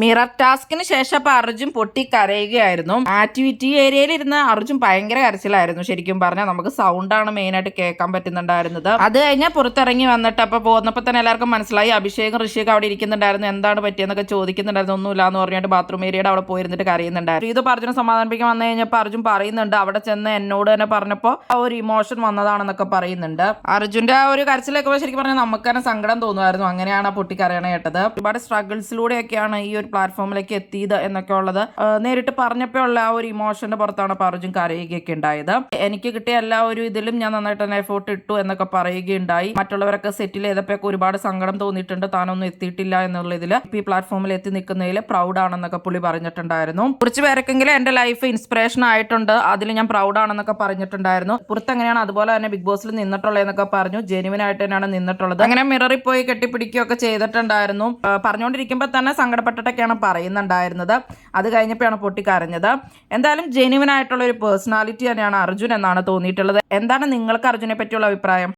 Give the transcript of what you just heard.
Mirror ടാസ്കിന് ശേഷം അപ്പൊ അർജുൻ പൊട്ടി കരയുകയായിരുന്നു. ആക്ടിവിറ്റി ഏരിയയിൽ ഇരുന്ന് അർജുൻ ഭയങ്കര കരച്ചിലായിരുന്നു. ശരിക്കും പറഞ്ഞാൽ നമുക്ക് സൗണ്ടാണ് മെയിൻ ആയിട്ട് കേൾക്കാൻ പറ്റുന്നുണ്ടായിരുന്നത്. അത് കഴിഞ്ഞാൽ പുറത്തിറങ്ങി വന്നിട്ട് അപ്പൊ പോകുന്നപ്പോ തന്നെ എല്ലാവർക്കും മനസ്സിലായി അഭിഷേകും ഋഷിയൊക്കെ അവിടെ ഇരിക്കുന്നുണ്ടായിരുന്നു. എന്താണ് പറ്റിയെന്നൊക്കെ ചോദിക്കുന്നുണ്ടായിരുന്നു. ഒന്നുമില്ല എന്ന് പറഞ്ഞിട്ട് ബാത്റൂം ഏരിയയുടെ അവിടെ പോയിരുന്നിട്ട് കരയുന്നുണ്ടായിരുന്നു. ഇത് അർജുനെ സമാധാനിപ്പിക്കാൻ വന്നു കഴിഞ്ഞപ്പോൾ അർജുൻ പറയുന്നുണ്ട് അവിടെ ചെന്ന് എന്നോട് തന്നെ പറഞ്ഞപ്പോൾ ആ ഒരു ഇമോഷൻ വന്നതാണെന്നൊക്കെ പറയുന്നുണ്ട്. അർജുന്റെ ആ ഒരു കരച്ചിലൊക്കെ ശരിക്കും പറഞ്ഞാൽ നമുക്ക് തന്നെ സങ്കടം തോന്നുമായിരുന്നു. അങ്ങനെയാണ് ആ പൊട്ടിക്കരയണ കേട്ടത്. ഒരുപാട് സ്ട്രഗിൾസിലൂടെയൊക്കെയാണ് ഈ ഒരു പ്ലാറ്റ്ഫോമിലേക്ക് എത്തിയത് എന്നൊക്കെ ഉള്ളത് നേരിട്ട് പറഞ്ഞപ്പോൾ ഉള്ള ആ ഒരു ഇമോഷന്റെ പുറത്താണ് അർജുൻ കരയുകയൊക്കെ ഉണ്ടായത്. എനിക്ക് കിട്ടിയ എല്ലാ ഒരു ഇതിലും ഞാൻ നന്നായിട്ട് തന്നെ എഫോർട്ട് ഇട്ടു എന്നൊക്കെ പറയുകയുണ്ടായി. മറ്റുള്ളവരൊക്കെ സെറ്റിൽ ചെയ്തപ്പോഴൊക്കെ ഒരുപാട് സങ്കടം തോന്നിയിട്ടുണ്ട്. താനൊന്നും എത്തിയിട്ടില്ല എന്നുള്ള ഇതിൽ ഈ പ്ലാറ്റ്ഫോമിൽ എത്തി നിൽക്കുന്നതിൽ പ്രൗഡ് ആണെന്നൊക്കെ പുള്ളി പറഞ്ഞിട്ടുണ്ടായിരുന്നു. കുറച്ച് പേർക്കെങ്കിലും എന്റെ ലൈഫ് ഇൻസ്പിറേഷൻ ആയിട്ടുണ്ട്, അതിൽ ഞാൻ പ്രൗഡ് ആണെന്നൊക്കെ പറഞ്ഞിട്ടുണ്ടായിരുന്നു. പുറത്ത് എങ്ങനെയാണ് അതുപോലെ തന്നെ ബിഗ് ബോസിൽ നിന്നിട്ടുള്ളതെന്നൊക്കെ പറഞ്ഞു. ജെനുവിൻ ആയിട്ട് തന്നെയാണ് നിന്നിട്ടുള്ളത്. അങ്ങനെ മിററിൽ പോയി കെട്ടിപ്പിടിക്കുകയൊക്കെ ചെയ്തിട്ടുണ്ടായിരുന്നു. പറഞ്ഞുകൊണ്ടിരിക്കുമ്പോൾ തന്നെ സങ്കടപ്പെട്ടിട്ടൊക്കെയാണ് പറയുന്നുണ്ടായിരുന്നത്. അത് കഴിഞ്ഞപ്പോഴാണ് പൊട്ടിക്കരഞ്ഞത്. എന്തായാലും ജെനുവിൻ ആയിട്ടുള്ള ഒരു പേഴ്സണാലിറ്റി തന്നെയാണ് അർജുൻ എന്നാണ് തോന്നിയിട്ടുള്ളത്. എന്താണ് നിങ്ങൾക്ക് അർജുനെ പറ്റിയുള്ള അഭിപ്രായം?